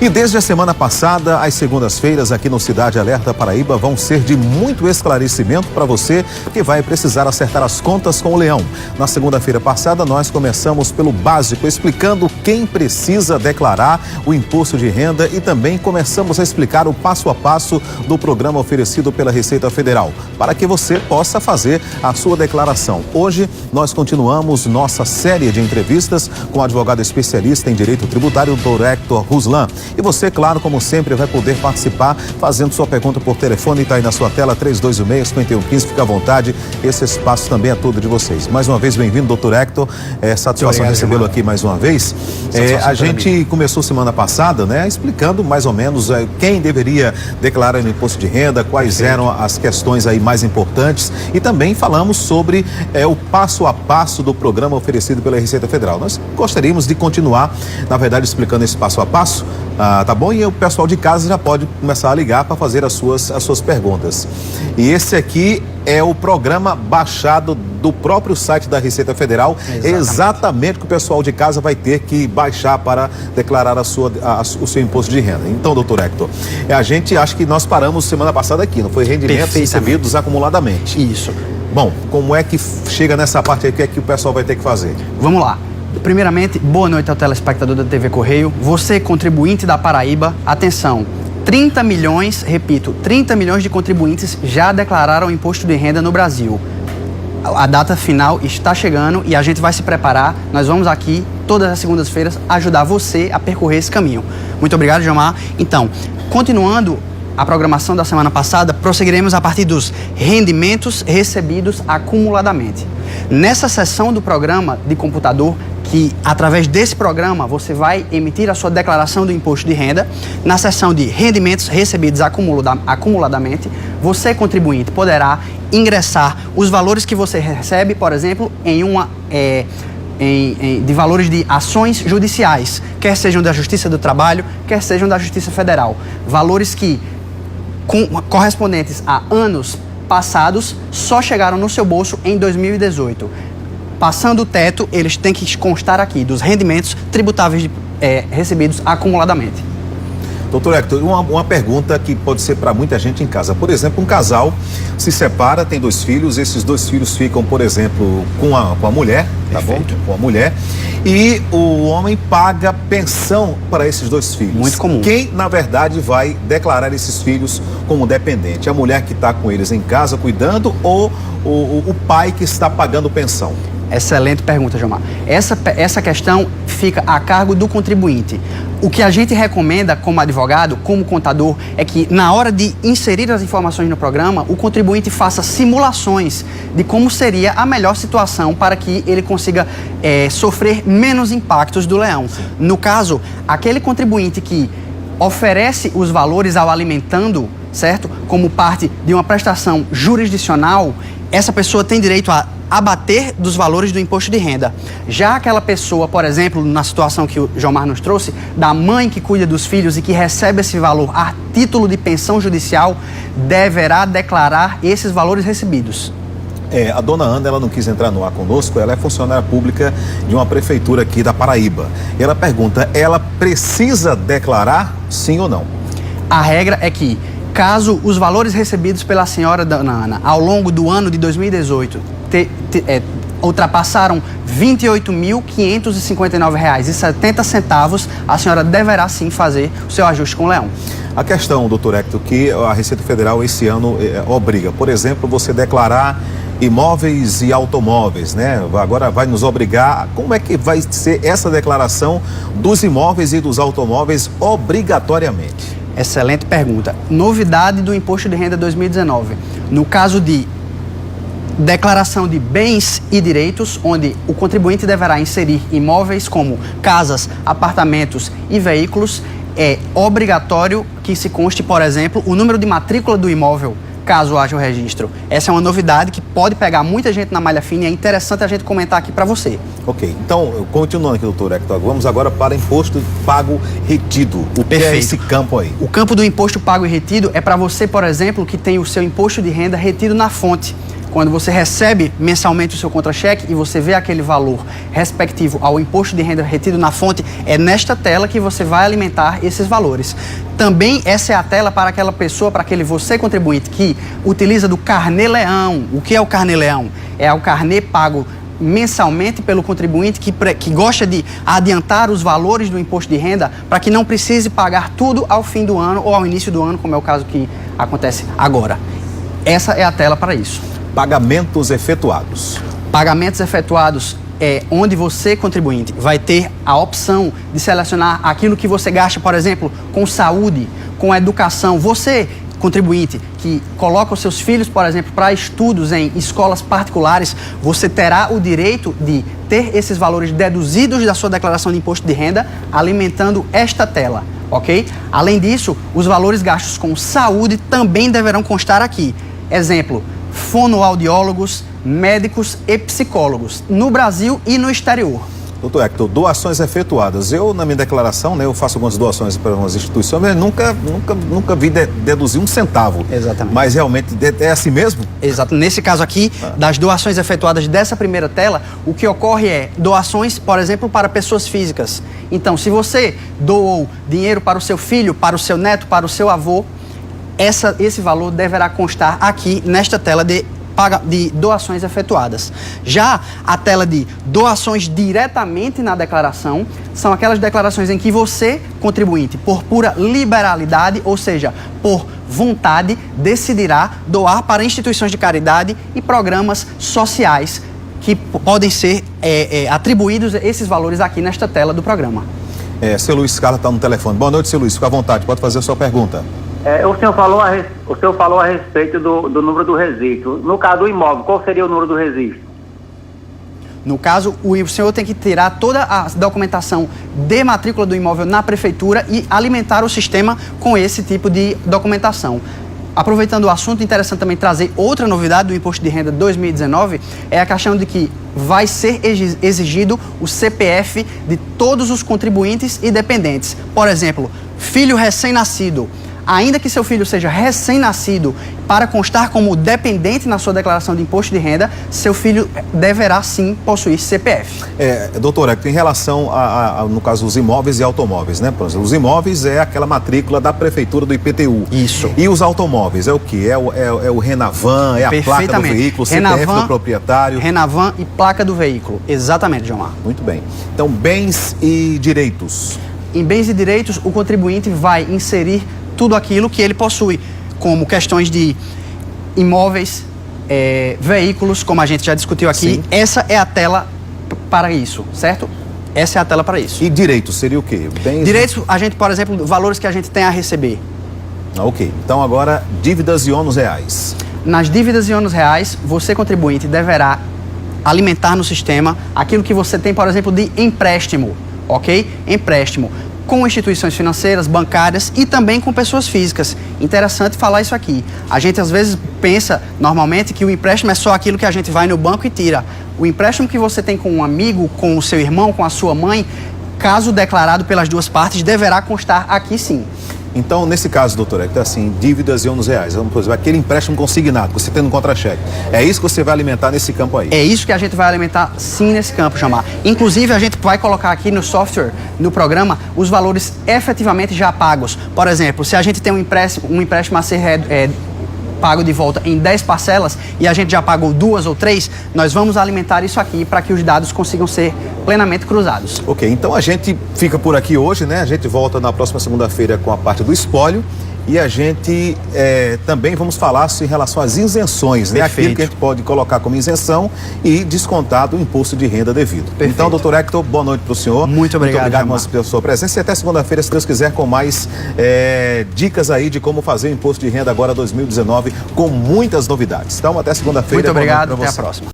E desde a semana passada, as segundas-feiras aqui no Cidade Alerta Paraíba vão ser de muito esclarecimento para você que vai precisar acertar as contas com o Leão. Na segunda-feira passada, nós começamos pelo básico, explicando quem precisa declarar o imposto de renda e também começamos a explicar o passo a passo do programa oferecido pela Receita Federal, para que você possa fazer a sua declaração. Hoje, nós continuamos nossa série de entrevistas com o advogado especialista em direito tributário, Dr. Hector Ruslan. E você, claro, como sempre, vai poder participar fazendo sua pergunta por telefone. Está aí na sua tela, 3216-5115. Fica à vontade, esse espaço também é todo de vocês. Mais uma vez, bem-vindo, doutor Hector. Satisfação recebê-lo aqui mais uma vez. A gente começou semana passada, né, explicando mais ou menos quem deveria declarar o imposto de renda, quais eram as questões aí mais importantes e também falamos sobre o passo a passo do programa oferecido pela Receita Federal. Nós gostaríamos de continuar, na verdade, explicando esse passo a passo. Tá bom? E o pessoal de casa já pode começar a ligar para fazer as suas perguntas. E esse aqui é o programa baixado do próprio site da Receita Federal. Exatamente o que o pessoal de casa vai ter que baixar para declarar o seu imposto de renda. Então, doutor Hector, a gente acha que nós paramos semana passada aqui, não foi? Rendimentos recebidos acumuladamente. Isso. Bom, como é que chega nessa parte aí, o que é que o pessoal vai ter que fazer? Vamos lá. Primeiramente, boa noite ao telespectador da TV Correio. Você, contribuinte da Paraíba, atenção, 30 milhões, repito, 30 milhões de contribuintes já declararam o imposto de renda no Brasil. A data final está chegando e a gente vai se preparar. Nós vamos aqui, todas as segundas-feiras, ajudar você a percorrer esse caminho. Muito obrigado, Gilmar. Então, continuando a programação da semana passada, prosseguiremos a partir dos rendimentos recebidos acumuladamente. Nessa sessão do programa de computador, que através desse programa você vai emitir a sua declaração do imposto de renda, na seção de rendimentos recebidos acumuladamente, você, contribuinte, poderá ingressar os valores que você recebe, por exemplo, de valores de ações judiciais, quer sejam da Justiça do Trabalho, quer sejam da Justiça Federal. Valores que, correspondentes a anos passados, só chegaram no seu bolso em 2018. Passando o teto, eles têm que constar aqui dos rendimentos tributáveis recebidos acumuladamente. Doutor Hector, uma pergunta que pode ser para muita gente em casa. Por exemplo, um casal se separa, tem 2 filhos, esses 2 filhos ficam, por exemplo, com a mulher, tá bom? Com a mulher, e o homem paga pensão para esses 2 filhos. Muito comum. Quem, na verdade, vai declarar esses filhos como dependente? A mulher que está com eles em casa cuidando ou o pai que está pagando pensão? Excelente pergunta, Gilmar. Essa questão fica a cargo do contribuinte. O que a gente recomenda como advogado, como contador, é que na hora de inserir as informações no programa, o contribuinte faça simulações de como seria a melhor situação para que ele consiga sofrer menos impactos do leão. No caso, aquele contribuinte que oferece os valores ao alimentando, certo? Como parte de uma prestação jurisdicional, essa pessoa tem direito a abater dos valores do imposto de renda. Já aquela pessoa, por exemplo, na situação que o Gilmar nos trouxe, da mãe que cuida dos filhos e que recebe esse valor a título de pensão judicial, deverá declarar esses valores recebidos. A dona Ana, ela não quis entrar no ar conosco, ela é funcionária pública de uma prefeitura aqui da Paraíba. Ela pergunta, ela precisa declarar sim ou não? A regra é que, caso os valores recebidos pela senhora dona Ana ao longo do ano de 2018 ultrapassaram R$ 28.559,70, a senhora deverá sim fazer o seu ajuste com o leão. A questão, doutor Hector, que a Receita Federal esse ano obriga, por exemplo, você declarar imóveis e automóveis, né? Agora vai nos obrigar, como é que vai ser essa declaração dos imóveis e dos automóveis obrigatoriamente? Excelente pergunta. Novidade do Imposto de Renda 2019. No caso de declaração de bens e direitos, onde o contribuinte deverá inserir imóveis como casas, apartamentos e veículos, é obrigatório que se conste, por exemplo, o número de matrícula do imóvel caso haja o registro. Essa é uma novidade que pode pegar muita gente na malha fina e é interessante a gente comentar aqui para você. Ok, então, continuando aqui, doutor Hector, vamos agora para imposto pago retido. O que é esse campo aí? O campo do imposto pago e retido é para você, por exemplo, que tem o seu imposto de renda retido na fonte. Quando você recebe mensalmente o seu contra-cheque e você vê aquele valor respectivo ao imposto de renda retido na fonte, é nesta tela que você vai alimentar esses valores. Também essa é a tela para aquela pessoa, para aquele você contribuinte que utiliza do carnê-leão. O que é o carnê-leão? É o carnê pago mensalmente pelo contribuinte que gosta de adiantar os valores do imposto de renda para que não precise pagar tudo ao fim do ano ou ao início do ano, como é o caso que acontece agora. Essa é a tela para isso. Pagamentos efetuados. Pagamentos efetuados é onde você, contribuinte, vai ter a opção de selecionar aquilo que você gasta, por exemplo, com saúde, com educação. Você, contribuinte, que coloca os seus filhos, por exemplo, para estudos em escolas particulares, você terá o direito de ter esses valores deduzidos da sua declaração de imposto de renda, alimentando esta tela, ok? Além disso, os valores gastos com saúde também deverão constar aqui. Exemplo, fonoaudiólogos, médicos e psicólogos, no Brasil e no exterior. Doutor Hector, doações efetuadas. Eu, na minha declaração, né, eu faço algumas doações para umas instituições, mas nunca vi deduzir um centavo. Exatamente. Mas realmente é assim mesmo? Exato. Nesse caso aqui, das doações efetuadas dessa primeira tela, o que ocorre é doações, por exemplo, para pessoas físicas. Então, se você doou dinheiro para o seu filho, para o seu neto, para o seu avô, esse valor deverá constar aqui nesta tela de doações efetuadas. Já a tela de doações diretamente na declaração são aquelas declarações em que você, contribuinte, por pura liberalidade, ou seja, por vontade, decidirá doar para instituições de caridade e programas sociais que podem ser atribuídos esses valores aqui nesta tela do programa. Seu Luiz Carlos está no telefone. Boa noite, seu Luiz. Fica à vontade, pode fazer a sua pergunta. O senhor falou a respeito do número do registro. No caso do imóvel, qual seria o número do registro? No caso, o senhor tem que tirar toda a documentação de matrícula do imóvel na prefeitura e alimentar o sistema com esse tipo de documentação. Aproveitando o assunto, interessante também trazer outra novidade do Imposto de Renda 2019, é a questão de que vai ser exigido o CPF de todos os contribuintes e dependentes. Por exemplo, filho recém-nascido. Ainda que seu filho seja recém-nascido, para constar como dependente na sua declaração de imposto de renda, seu filho deverá sim possuir CPF. Doutor Hector, em relação no caso, os imóveis e automóveis, né? Por exemplo, os imóveis é aquela matrícula da prefeitura do IPTU. Isso. E os automóveis é o quê? É o Renavan, é a placa do veículo, o CPF do proprietário? Renavan e placa do veículo. Exatamente, Gilmar. Muito bem. Então, bens e direitos. Em bens e direitos, o contribuinte vai inserir tudo aquilo que ele possui, como questões de imóveis, veículos, como a gente já discutiu aqui. Sim. Essa é a tela para isso, certo? Essa é a tela para isso. E direitos seria o quê? Direitos, a gente, por exemplo, valores que a gente tem a receber. Ok. Então agora, dívidas e ônus reais. Nas dívidas e ônus reais, você, contribuinte, deverá alimentar no sistema aquilo que você tem, por exemplo, de empréstimo, ok? Empréstimo com instituições financeiras, bancárias e também com pessoas físicas. Interessante falar isso aqui. A gente às vezes pensa normalmente que o empréstimo é só aquilo que a gente vai no banco e tira. O empréstimo que você tem com um amigo, com o seu irmão, com a sua mãe, caso declarado pelas duas partes, deverá constar aqui sim. Então, nesse caso, doutor Hector, assim, dívidas e ônus reais, por exemplo, aquele empréstimo consignado, que você tem no contra-cheque, é isso que você vai alimentar nesse campo aí? É isso que a gente vai alimentar sim nesse campo, Gilmar. Inclusive, a gente vai colocar aqui no software, no programa, os valores efetivamente já pagos. Por exemplo, se a gente tem um empréstimo a ser pago de volta em 10 parcelas e a gente já pagou 2 ou 3, nós vamos alimentar isso aqui para que os dados consigam ser plenamente cruzados. Ok, então a gente fica por aqui hoje, né? A gente volta na próxima segunda-feira com a parte do espólio e a gente também vamos falar em relação às isenções, né? Aquilo que a gente pode colocar como isenção e descontar do imposto de renda devido. Perfeito. Então, doutor Hector, boa noite para o senhor. Muito obrigado. Muito obrigado pela sua presença e até segunda-feira, se Deus quiser, com mais dicas aí de como fazer o imposto de renda agora 2019 com muitas novidades. Então, até segunda-feira. Muito obrigado, até a próxima.